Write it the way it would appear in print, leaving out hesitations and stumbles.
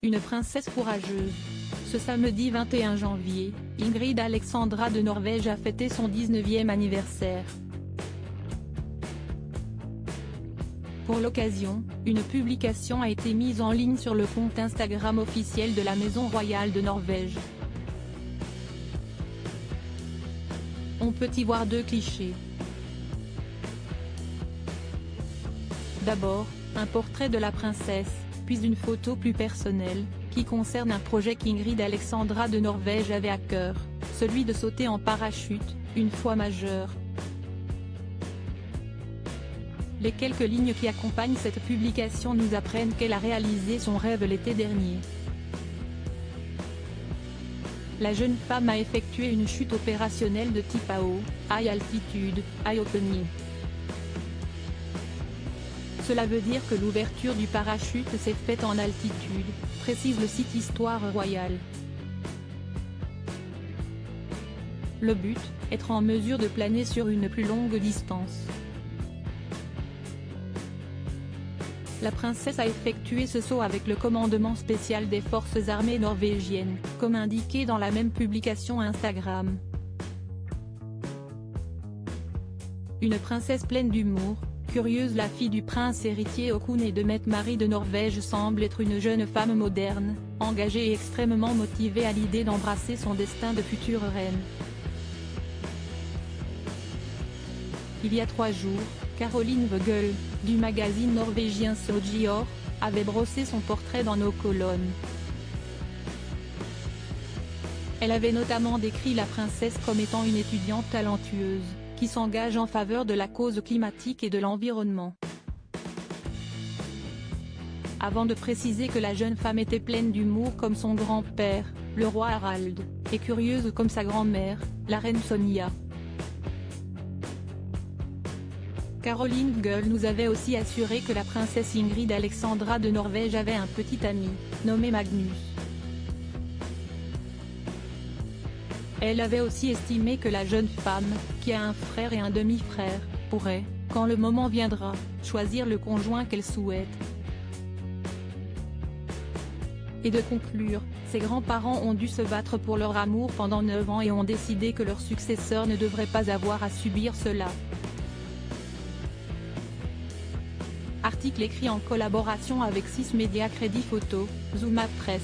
Une princesse courageuse. Ce samedi 21 janvier, Ingrid Alexandra de Norvège a fêté son 19e anniversaire. Pour l'occasion, une publication a été mise en ligne sur le compte Instagram officiel de la Maison royale de Norvège. On peut y voir deux clichés. D'abord, un portrait de la princesse, puis une photo plus personnelle, qui concerne un projet qu'Ingrid Alexandra de Norvège avait à cœur, celui de sauter en parachute, une fois majeure. Les quelques lignes qui accompagnent cette publication nous apprennent qu'elle a réalisé son rêve l'été dernier. La jeune femme a effectué une chute opérationnelle de type AO, High Altitude, High Opening. Cela veut dire que l'ouverture du parachute s'est faite en altitude, précise le site Histoire Royale. Le but, être en mesure de planer sur une plus longue distance. La princesse a effectué ce saut avec le commandement spécial des forces armées norvégiennes, comme indiqué dans la même publication Instagram. Une princesse pleine d'humour, curieuse, la fille du prince héritier Haakon et de Mette-Marie de Norvège semble être une jeune femme moderne, engagée et extrêmement motivée à l'idée d'embrasser son destin de future reine. Il y a 3 jours, Caroline Vogel, du magazine norvégien Sojior, avait brossé son portrait dans nos colonnes. Elle avait notamment décrit la princesse comme étant une étudiante talentueuse, qui s'engage en faveur de la cause climatique et de l'environnement. Avant de préciser que la jeune femme était pleine d'humour comme son grand-père, le roi Harald, et curieuse comme sa grand-mère, la reine Sonja. Caroline Vogel nous avait aussi assuré que la princesse Ingrid Alexandra de Norvège avait un petit ami, nommé Magnus. Elle avait aussi estimé que la jeune femme, qui a un frère et un demi-frère, pourrait, quand le moment viendra, choisir le conjoint qu'elle souhaite. Et de conclure, ses grands-parents ont dû se battre pour leur amour pendant 9 ans et ont décidé que leur successeur ne devrait pas avoir à subir cela. Article écrit en collaboration avec 6 médias Crédit Photo, Zooma Presse.